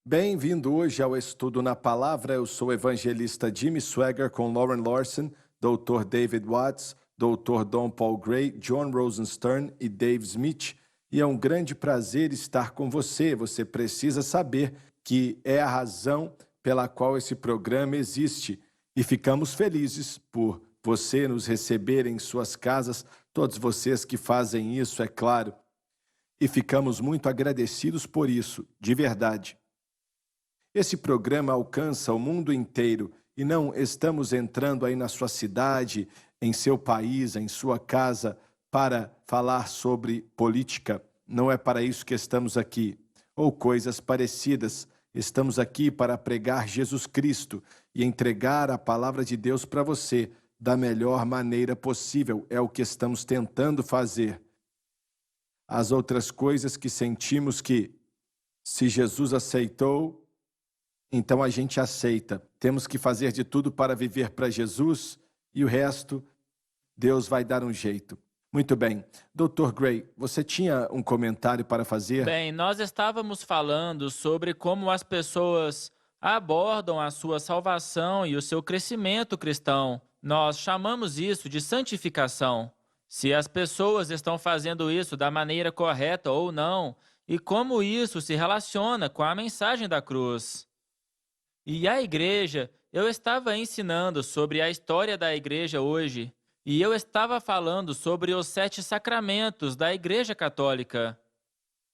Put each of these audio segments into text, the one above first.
Bem-vindo hoje ao Estudo na Palavra. Eu sou o evangelista Jimmy Swaggart com Lauren Larson, Dr. David Watts, Dr. Don Paul Gray, John Rosenstern e Dave Smith. E é um grande prazer estar com você. Você precisa saber que é a razão pela qual esse programa existe. E ficamos felizes por você nos receber em suas casas, todos vocês que fazem isso, é claro. E ficamos muito agradecidos por isso, de verdade. Esse programa alcança o mundo inteiro e não estamos entrando aí na sua cidade, em seu país, em sua casa, para falar sobre política. Não é para isso que estamos aqui, ou coisas parecidas. Estamos aqui para pregar Jesus Cristo e entregar a palavra de Deus para você da melhor maneira possível. É o que estamos tentando fazer. As outras coisas que sentimos que, se Jesus aceitou, então a gente aceita. Temos que fazer de tudo para viver para Jesus e o resto, Deus vai dar um jeito. Muito bem. Dr. Gray, você tinha um comentário para fazer? Bem, nós estávamos falando sobre como as pessoas abordam a sua salvação e o seu crescimento cristão. Nós chamamos isso de santificação. Se as pessoas estão fazendo isso da maneira correta ou não, e como isso se relaciona com a mensagem da cruz. E a igreja, eu estava ensinando sobre a história da igreja hoje, e eu estava falando sobre os 7 sacramentos da Igreja Católica.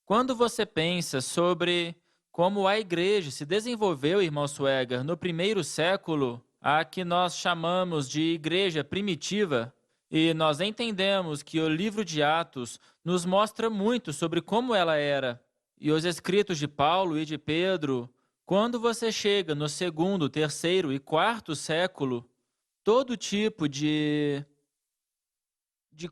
Quando você pensa sobre como a igreja se desenvolveu, irmão Swaggart, no primeiro século, a que nós chamamos de igreja primitiva, e nós entendemos que o livro de Atos nos mostra muito sobre como ela era, e os escritos de Paulo e de Pedro, quando você chega no segundo, terceiro e quarto século, todo tipo de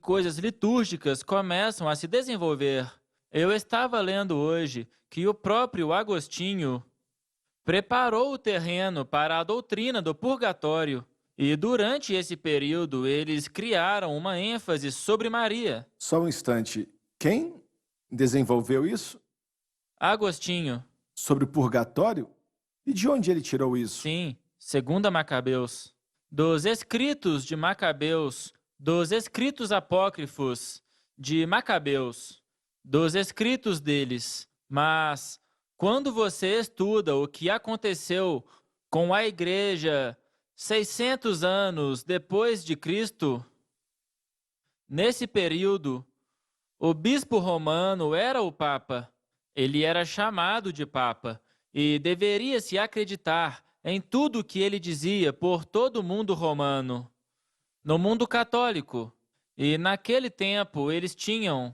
coisas litúrgicas começam a se desenvolver. Eu estava lendo hoje que o próprio Agostinho preparou o terreno para a doutrina do purgatório e durante esse período eles criaram uma ênfase sobre Maria. Só um instante. Quem desenvolveu isso? Agostinho, Sobre o purgatório? E de onde ele tirou isso? sim, segunda Macabeus. Dos escritos de Macabeus, dos escritos apócrifos de Macabeus, dos escritos deles. Mas quando você estuda o que aconteceu com a igreja 600 anos depois de Cristo, nesse período, o bispo romano era o Papa. Ele era chamado de Papa e deveria se acreditar em tudo o que ele dizia por todo o mundo romano. No mundo católico, e naquele tempo eles tinham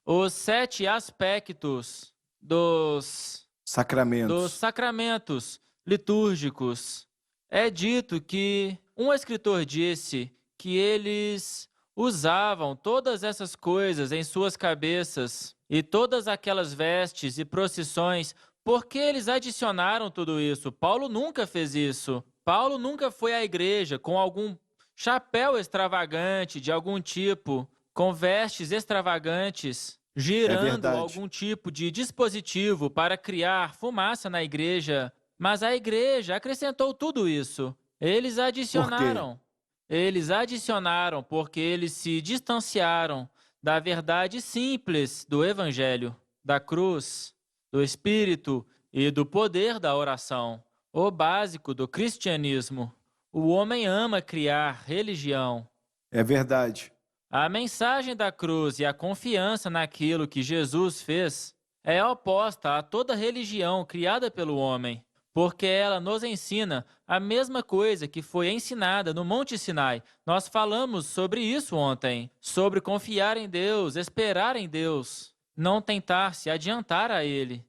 os 7 aspectos dos Sacramentos. sacramentos litúrgicos. É dito que um escritor disse que eles usavam todas essas coisas em suas cabeças e todas aquelas vestes e procissões, porque eles adicionaram tudo isso. Paulo nunca fez isso. Paulo nunca foi à igreja com algum chapéu extravagante de algum tipo, com vestes extravagantes, girando verdade. algum tipo de dispositivo para criar fumaça na igreja. Mas a igreja acrescentou tudo isso. Eles adicionaram. Eles adicionaram porque eles se distanciaram da verdade simples do Evangelho, da cruz, do Espírito e do poder da oração, o básico do cristianismo. O homem ama criar religião. É verdade. A mensagem da cruz e a confiança naquilo que Jesus fez é oposta a toda religião criada pelo homem, porque ela nos ensina a mesma coisa que foi ensinada no Monte Sinai. Nós falamos sobre isso ontem, sobre confiar em Deus, esperar em Deus, não tentar se adiantar a Ele.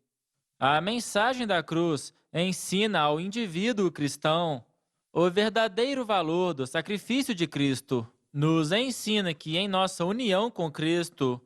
A mensagem da cruz ensina ao indivíduo cristão o verdadeiro valor do sacrifício de Cristo. Nos ensina que em nossa união com Cristo,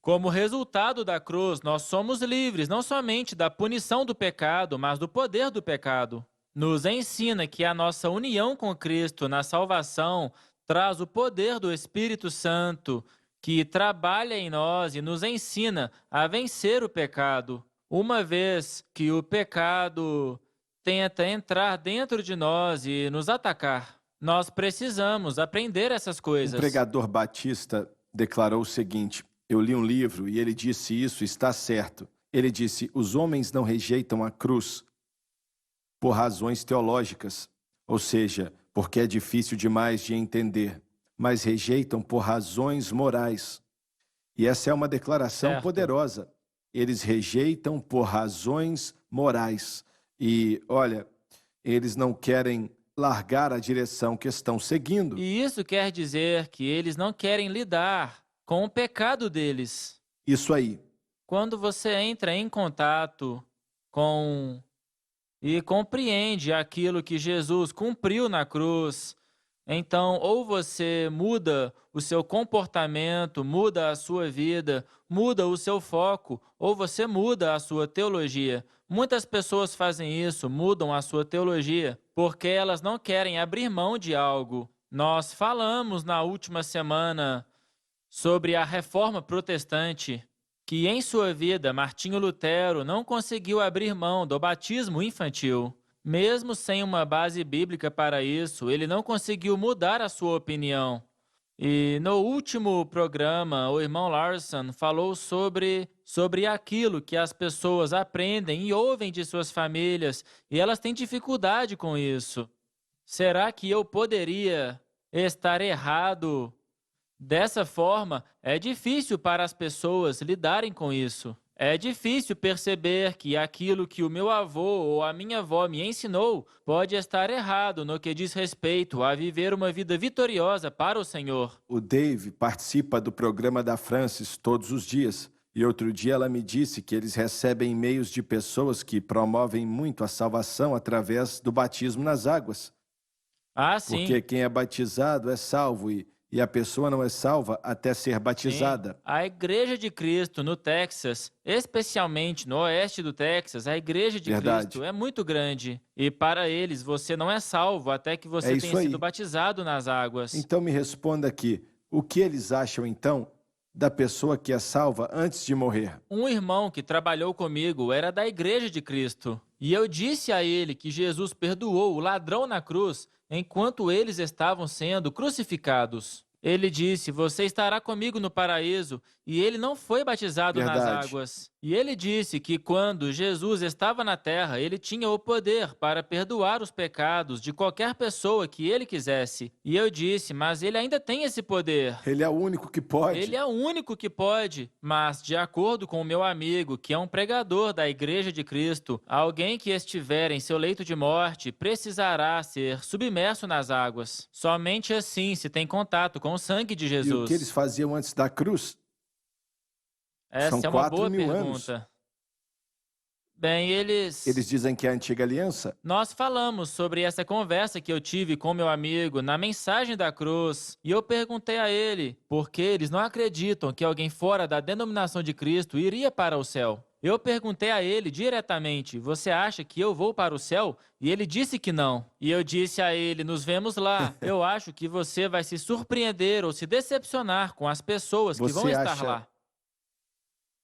como resultado da cruz, nós somos livres não somente da punição do pecado, mas do poder do pecado. Nos ensina que a nossa união com Cristo na salvação traz o poder do Espírito Santo, que trabalha em nós e nos ensina a vencer o pecado. Uma vez que o pecado tenta entrar dentro de nós e nos atacar, nós precisamos aprender essas Um coisas. pregador batista declarou o seguinte: eu li um livro e ele disse isso, está certo. Ele disse: os homens não rejeitam a cruz por razões teológicas, ou seja, porque é difícil demais de entender, mas rejeitam por razões morais. E essa é uma declaração Certo. poderosa. Eles rejeitam por razões morais. E, olha, eles não querem largar a direção que estão seguindo. E isso quer dizer que eles não querem lidar com o pecado deles. Isso aí. Quando você entra em contato com e compreende aquilo que Jesus cumpriu na cruz, então ou você muda o seu comportamento, muda a sua vida, muda o seu foco, ou você muda a sua teologia. Muitas pessoas fazem isso, mudam a sua teologia, porque elas não querem abrir mão de algo. Nós falamos na última semana sobre a reforma protestante, que em sua vida Martinho Lutero não conseguiu abrir mão do batismo infantil. Mesmo sem uma base bíblica para isso, ele não conseguiu mudar a sua opinião. E no último programa, o irmão Larson falou sobre aquilo que as pessoas aprendem e ouvem de suas famílias, e elas têm dificuldade com isso. Será que eu poderia estar errado? Dessa forma, é difícil para as pessoas lidarem com isso. É difícil perceber que aquilo que o meu avô ou a minha avó me ensinou pode estar errado no que diz respeito a viver uma vida vitoriosa para o Senhor. O Dave participa do programa da Francis todos os dias. E outro dia ela me disse que eles recebem e-mails de pessoas que promovem muito a salvação através do batismo nas águas. Ah, sim. Porque quem é batizado é salvo e a pessoa não é salva até ser Sim, batizada. a Igreja de Cristo no Texas, especialmente no oeste do Texas, a Igreja de Verdade. Cristo é muito grande. E para eles, você não é salvo até que você É isso tenha sido aí. batizado nas águas. Então me responda aqui, o que eles acham então da pessoa que é salva antes de morrer? Um irmão que trabalhou comigo era da Igreja de Cristo. E eu disse a ele que Jesus perdoou o ladrão na cruz enquanto eles estavam sendo crucificados. Ele disse: você estará comigo no paraíso. E ele não foi batizado nas Verdade. águas. E ele disse que quando Jesus estava na terra, ele tinha o poder para perdoar os pecados de qualquer pessoa que ele quisesse. E eu disse: mas ele ainda tem esse poder. Ele é o único que pode. Ele é o único que pode, mas de acordo com o meu amigo, que é um pregador da Igreja de Cristo, alguém que estiver em seu leito de morte precisará ser submerso nas águas. Somente assim se tem contato com o sangue de E o que eles Jesus. faziam antes da cruz? Essa São é uma 4.000 boa anos. pergunta. Bem, Eles dizem que é a antiga aliança. Nós falamos sobre essa conversa que eu tive com meu amigo na mensagem da cruz e eu perguntei a ele por que eles não acreditam que alguém fora da denominação de Cristo iria para o céu. Eu perguntei a ele diretamente: você acha que eu vou para o céu? E ele disse que não. E eu disse a ele: nos vemos lá. Eu acho que você vai se surpreender ou se decepcionar com as pessoas que vão Você estar acha- lá.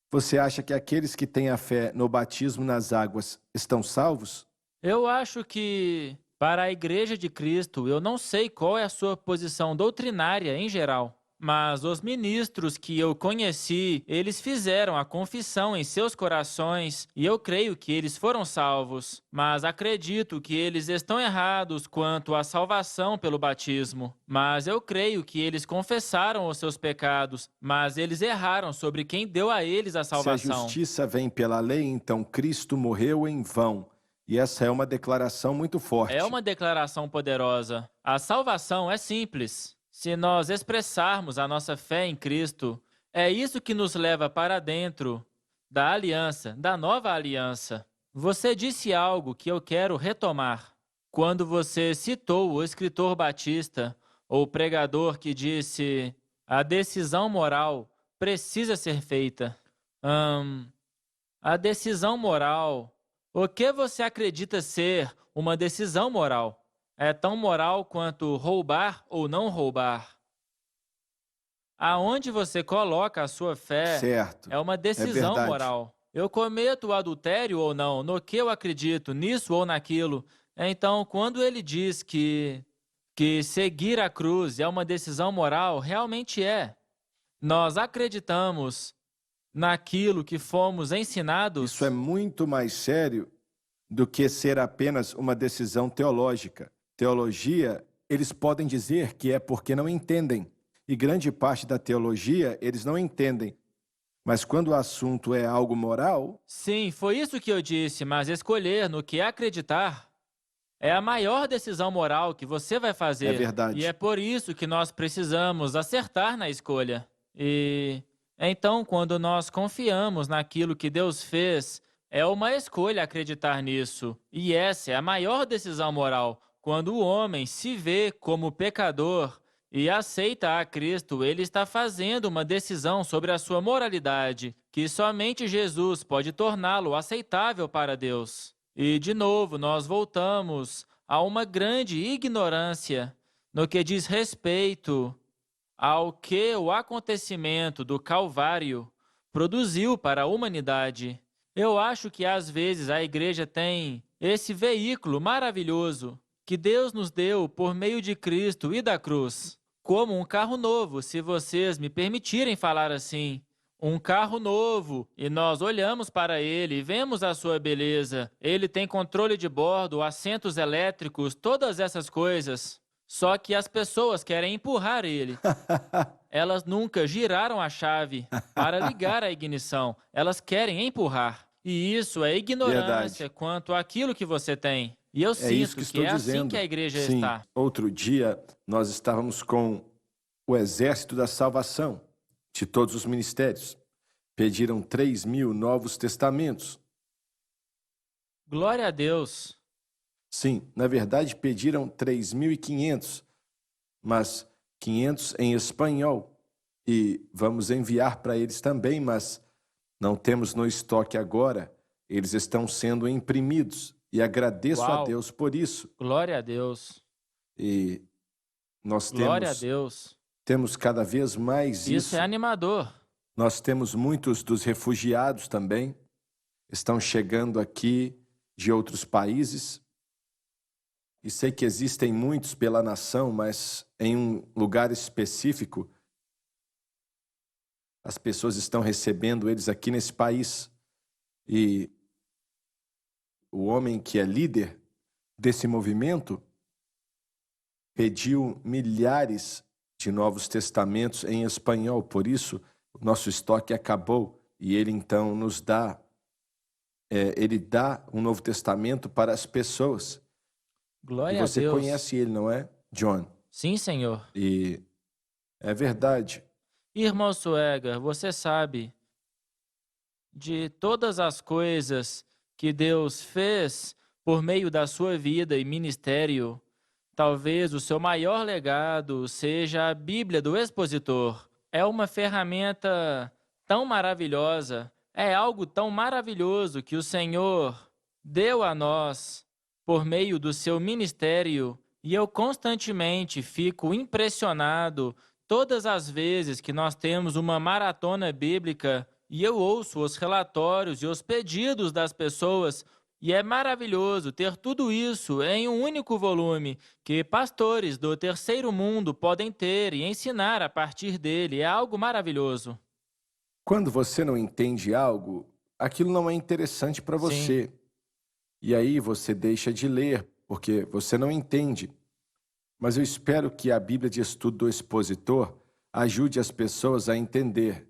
Você acha que aqueles que têm a fé no batismo nas águas estão salvos? Eu acho que, para a Igreja de Cristo, eu não sei qual é a sua posição doutrinária em geral, mas os ministros que eu conheci, eles fizeram a confissão em seus corações e eu creio que eles foram salvos, mas acredito que eles estão errados quanto à salvação pelo batismo. Mas eu creio que eles confessaram os seus pecados, mas eles erraram sobre quem deu a eles a Se a salvação. justiça vem pela lei, então Cristo morreu em vão. E essa é uma declaração muito forte. É uma declaração poderosa. A salvação é simples. Se nós expressarmos a nossa fé em Cristo, é isso que nos leva para dentro da aliança, da nova aliança. Você disse algo que eu quero retomar. Quando você citou o escritor batista, ou pregador que disse: a decisão moral precisa ser feita. A decisão moral. O que você acredita ser uma decisão moral? É tão moral quanto roubar ou não roubar. Aonde você coloca a sua fé Certo. é uma decisão verdade. moral. Eu cometo o adultério ou não? No que eu acredito? Nisso ou naquilo? Então, quando ele diz que seguir a cruz é uma decisão moral, realmente é. Nós acreditamos naquilo que fomos Isso é ensinados? muito mais sério do que ser apenas uma decisão teológica. Teologia, eles podem dizer que é porque não entendem. E grande parte da teologia eles não entendem. Mas quando o assunto é algo moral, Sim, foi isso que eu disse, mas escolher no que acreditar é a maior decisão moral que você vai é fazer. E é verdade. por isso que nós precisamos acertar na escolha. E então, quando nós confiamos naquilo que Deus fez, é uma escolha acreditar nisso. E essa é a maior decisão moral. Quando o homem se vê como pecador e aceita a Cristo, ele está fazendo uma decisão sobre a sua moralidade, que somente Jesus pode torná-lo aceitável para Deus. E, de novo, nós voltamos a uma grande ignorância no que diz respeito ao que o acontecimento do Calvário produziu para a humanidade. Eu acho que às vezes a igreja tem esse veículo maravilhoso que Deus nos deu por meio de Cristo e da cruz, como um carro novo, se vocês me permitirem falar assim. Um carro novo, e nós olhamos para ele e vemos a sua beleza. Ele tem controle de bordo, assentos elétricos, todas essas coisas. Só que as pessoas querem empurrar ele. Elas nunca giraram a chave para ligar a ignição. Elas querem empurrar. E isso é Verdade. ignorância quanto àquilo que você tem. E eu É isso sinto que que estou é assim que a dizendo. igreja Sim, está. outro dia nós estávamos com o Exército da Salvação de todos os ministérios. Pediram 3.000 novos testamentos. Glória a Deus. Sim, na verdade pediram 3.500, mas 500 em espanhol. E vamos enviar para eles também, mas não temos no estoque agora. Eles estão sendo imprimidos e agradeço a Uau. Deus por isso. Glória a Deus. E nós Glória a temos Deus. cada vez mais Isso é isso. animador. Nós temos muitos dos refugiados também, estão chegando aqui de outros países. E sei que existem muitos pela nação, mas em um lugar específico, as pessoas estão recebendo eles aqui nesse país. E o homem que é líder desse movimento pediu milhares de novos testamentos em espanhol. Por isso, o nosso estoque acabou. E ele então nos dá, ele dá um Novo Testamento para as pessoas. E Glória a você Deus. conhece ele, não é, John? Sim, Senhor. E é verdade. Irmão Sueger, você sabe de todas as coisas que Deus fez por meio da sua vida e ministério, talvez o seu maior legado seja a Bíblia do expositor. É uma ferramenta tão maravilhosa, é algo tão maravilhoso que o Senhor deu a nós por meio do seu ministério, e eu constantemente fico impressionado todas as vezes que nós temos uma maratona bíblica e eu ouço os relatórios e os pedidos das pessoas, e é maravilhoso ter tudo isso em um único volume que pastores do terceiro mundo podem ter e ensinar a partir dele. É algo maravilhoso. Quando você não entende algo, aquilo não é interessante para Sim. você. E aí você deixa de ler, porque você não entende. Mas eu espero que a Bíblia de Estudo do Expositor ajude as pessoas a entender.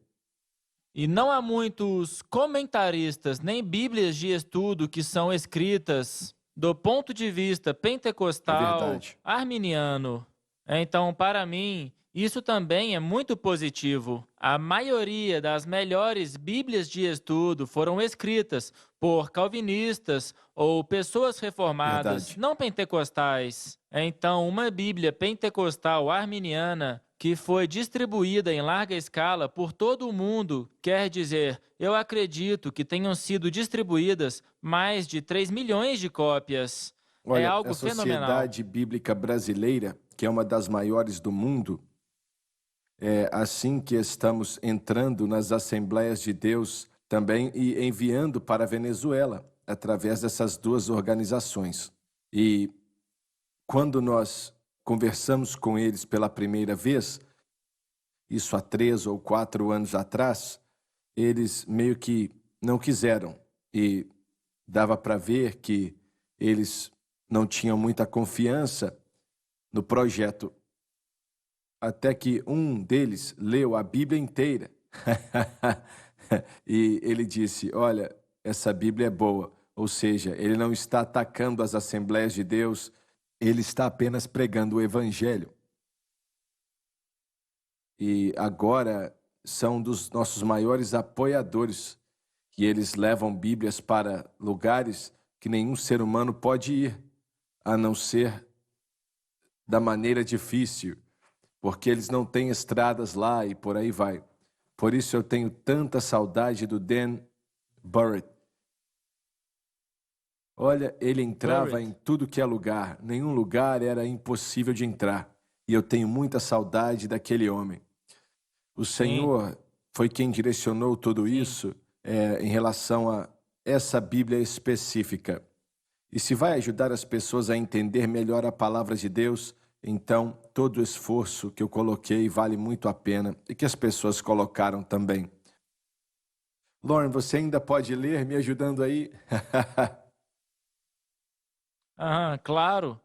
E não há muitos comentaristas nem bíblias de estudo que são escritas do ponto de vista É pentecostal, verdade. arminiano. Então, para mim, isso também é muito positivo. A maioria das melhores bíblias de estudo foram escritas por calvinistas ou pessoas reformadas, Verdade. não pentecostais. Então, uma Bíblia pentecostal arminiana que foi distribuída em larga escala por todo o mundo, quer dizer, eu acredito que tenham sido distribuídas mais de 3 milhões de cópias. É Olha, a algo fenomenal. Sociedade Bíblica Brasileira, que é uma das maiores do mundo, assim que estamos entrando nas Assembleias de Deus também e enviando para a Venezuela, através dessas duas organizações. E quando nós conversamos com eles pela primeira vez, isso há 3 ou 4 anos atrás, eles meio que não quiseram e dava para ver que eles não tinham muita confiança no projeto. Até que um deles leu a Bíblia inteira e ele disse, olha, essa Bíblia é boa. Ou seja, ele não está atacando as Assembleias de Deus, ele está apenas pregando o Evangelho. E agora são dos nossos maiores apoiadores, que eles levam Bíblias para lugares que nenhum ser humano pode ir, a não ser da maneira difícil, porque eles não têm estradas lá e por aí vai. Por isso eu tenho tanta saudade do Dan Burrett. Olha, ele entrava em tudo que é lugar, nenhum lugar era impossível de entrar. E eu tenho muita saudade daquele homem. O Senhor foi quem direcionou tudo isso em relação a essa Bíblia específica. E se vai ajudar as pessoas a entender melhor a palavra de Deus, então todo o esforço que eu coloquei vale muito a pena e que as pessoas colocaram também. Lauren, você ainda pode ler me ajudando aí? Claro.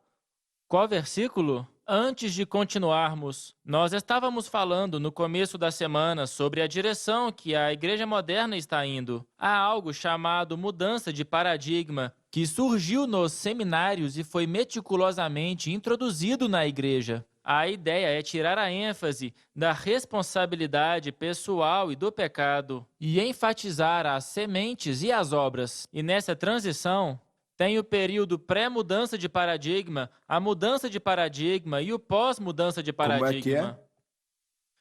Qual versículo? Antes de continuarmos, nós estávamos falando no começo da semana sobre a direção que a igreja moderna está indo. Há algo chamado mudança de paradigma que surgiu nos seminários e foi meticulosamente introduzido na igreja. A ideia é tirar a ênfase da responsabilidade pessoal e do pecado e enfatizar as sementes e as obras. E nessa transição, tem o período pré-mudança de paradigma, a mudança de paradigma e o pós-mudança de paradigma. Como é que é?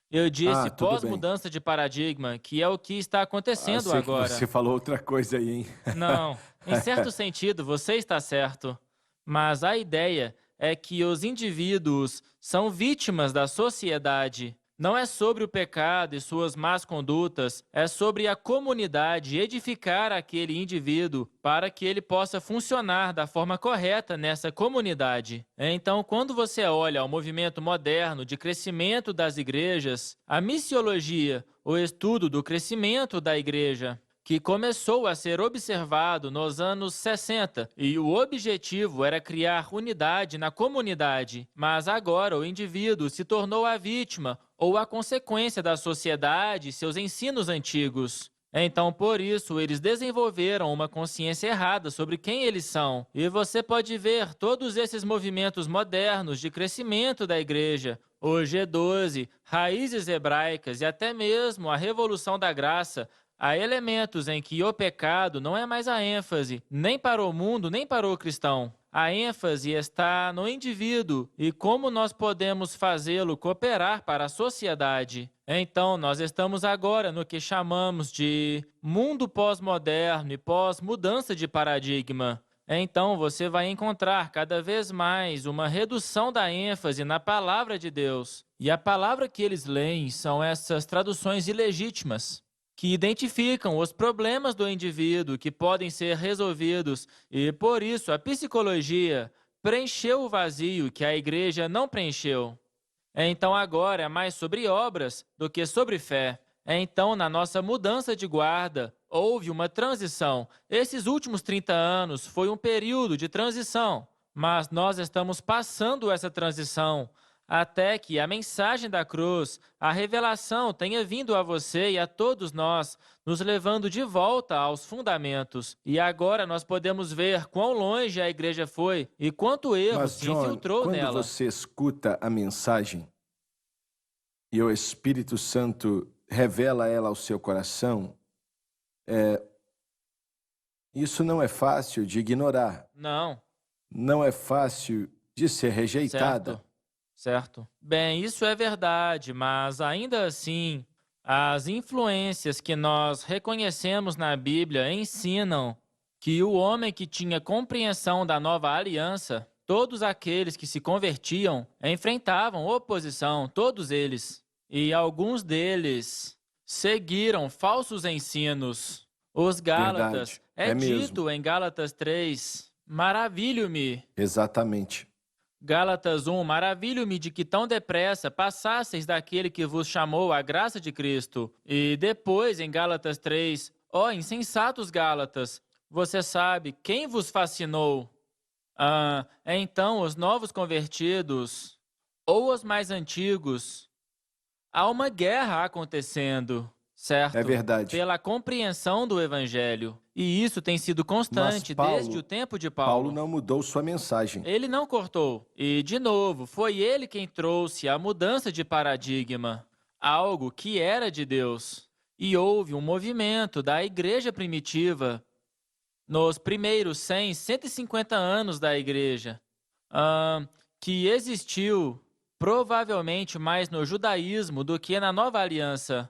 Eu disse tudo bem. pós-mudança de paradigma, que é o que está acontecendo Sei agora. que você falou outra coisa aí, hein? Não, em certo sentido, você está certo. Mas a ideia é que os indivíduos são vítimas da sociedade. Não é sobre o pecado e suas más condutas, é sobre a comunidade edificar aquele indivíduo para que ele possa funcionar da forma correta nessa comunidade. Então, quando você olha ao movimento moderno de crescimento das igrejas, a missiologia, o estudo do crescimento da igreja, que começou a ser observado nos anos 60, e o objetivo era criar unidade na comunidade, mas agora o indivíduo se tornou a vítima ou a consequência da sociedade e seus ensinos antigos. Então, por isso, eles desenvolveram uma consciência errada sobre quem eles são. E você pode ver todos esses movimentos modernos de crescimento da igreja, o G12, raízes hebraicas e até mesmo a Revolução da Graça. Há elementos em que o pecado não é mais a ênfase, nem para o mundo, nem para o cristão. A ênfase está no indivíduo e como nós podemos fazê-lo cooperar para a sociedade. Então, nós estamos agora no que chamamos de mundo pós-moderno e pós-mudança de paradigma. Então, você vai encontrar cada vez mais uma redução da ênfase na palavra de Deus. E a palavra que eles leem são essas traduções ilegítimas, que identificam os problemas do indivíduo que podem ser resolvidos e, por isso, a psicologia preencheu o vazio que a igreja não preencheu. Então, agora é mais sobre obras do que sobre fé. Então, na nossa mudança de guarda, houve uma transição. Esses últimos 30 anos foi um período de transição, mas nós estamos passando essa transição até que a mensagem da cruz, a revelação tenha vindo a você e a todos nós, nos levando de volta aos fundamentos. E agora nós podemos ver quão longe a igreja foi e quanto erro se infiltrou nela. Quando você escuta a mensagem e o Espírito Santo revela ela ao seu coração, isso não é fácil de ignorar. Não. Não é fácil de ser rejeitada. Certo. Bem, isso é verdade, mas ainda assim, as influências que nós reconhecemos na Bíblia ensinam que o homem que tinha compreensão da nova aliança, todos aqueles que se convertiam, enfrentavam oposição, todos eles. E alguns deles seguiram falsos ensinos Os Gálatas, Verdade. é É mesmo. dito em Gálatas 3, maravilho-me. Exatamente. Gálatas 1, maravilho-me de que tão depressa passasseis daquele que vos chamou à graça de Cristo. E depois, em Gálatas 3, ó insensatos Gálatas, você sabe quem vos fascinou? Então os novos convertidos, ou os mais antigos, há uma guerra acontecendo, certo? É verdade. Pela compreensão do Evangelho. E isso tem sido Mas constante desde o tempo de Paulo não mudou sua mensagem. Ele não cortou. E, de novo, foi ele quem trouxe a mudança de paradigma, algo que era de Deus. E houve um movimento da igreja primitiva nos primeiros 100, 150 anos da igreja, que existiu provavelmente mais no judaísmo do que na nova aliança.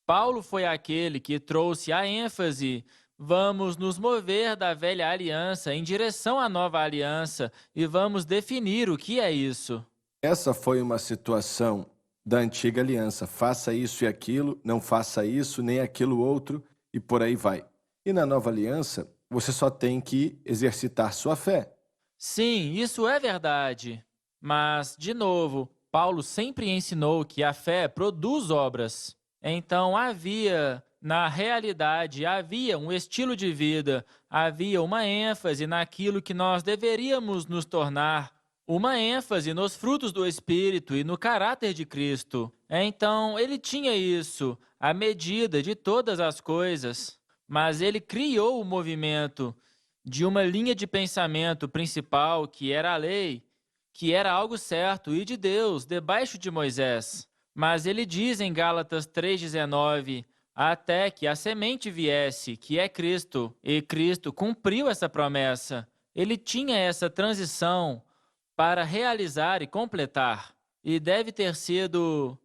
Paulo foi aquele que trouxe a ênfase: vamos nos mover da velha aliança em direção à nova aliança e vamos definir o que é isso. Essa foi uma situação da antiga aliança. Faça isso e aquilo, não faça isso, nem aquilo outro, e por aí vai. E na nova aliança, você só tem que exercitar sua fé. Sim, isso é verdade. Mas, de novo, Paulo sempre ensinou que a fé produz obras. Então na realidade, havia um estilo de vida, havia uma ênfase naquilo que nós deveríamos nos tornar, uma ênfase nos frutos do Espírito e no caráter de Cristo. Então, ele tinha isso, a medida de todas as coisas, mas ele criou o movimento de uma linha de pensamento principal, que era a lei, que era algo certo e de Deus, debaixo de Moisés. Mas ele diz em Gálatas 3,19, até que a semente viesse, que é Cristo, e Cristo cumpriu essa promessa. Ele tinha essa transição para realizar e completar. E deve ter sido...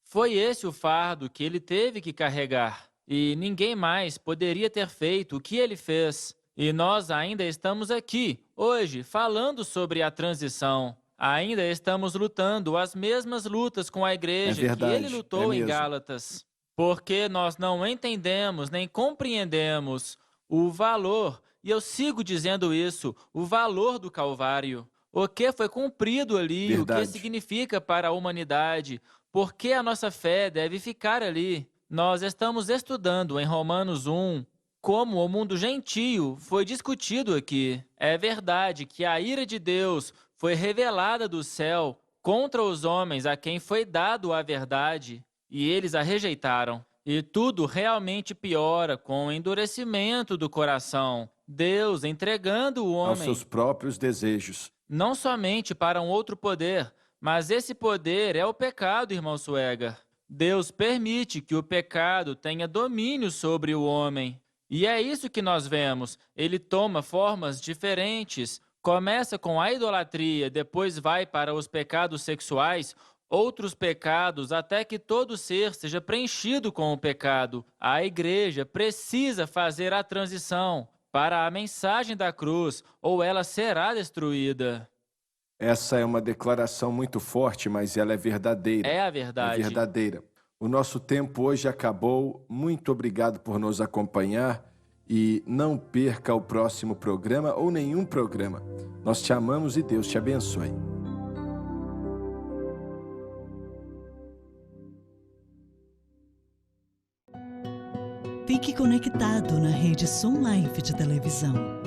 Foi esse o fardo que ele teve que carregar. E ninguém mais poderia ter feito o que ele fez. E nós ainda estamos aqui, hoje, falando sobre a transição. Ainda estamos lutando as mesmas lutas com a igreja que ele lutou em Gálatas. Porque nós não entendemos nem compreendemos o valor, e eu sigo dizendo isso, o valor do Calvário. O que foi cumprido ali, o que significa para a humanidade, por que a nossa fé deve ficar ali. Nós estamos estudando em Romanos 1, como o mundo gentio foi discutido aqui. É verdade que a ira de Deus foi revelada do céu contra os homens a quem foi dado a verdade, e eles a rejeitaram. E tudo realmente piora com o endurecimento do coração. Deus entregando o homem aos seus próprios desejos. Não somente para um outro poder, mas esse poder é o pecado, irmão Sueger. Deus permite que o pecado tenha domínio sobre o homem. E é isso que nós vemos. Ele toma formas diferentes. Começa com a idolatria, depois vai para os pecados sexuais, outros pecados, até que todo ser seja preenchido com o pecado. A igreja precisa fazer a transição para a mensagem da cruz, ou ela será destruída. Essa é uma declaração muito forte, mas ela é verdadeira. É a verdade. É verdadeira. O nosso tempo hoje acabou. Muito obrigado por nos acompanhar e não perca o próximo programa ou nenhum programa. Nós te amamos e Deus te abençoe. Fique conectado na rede Som Life de televisão.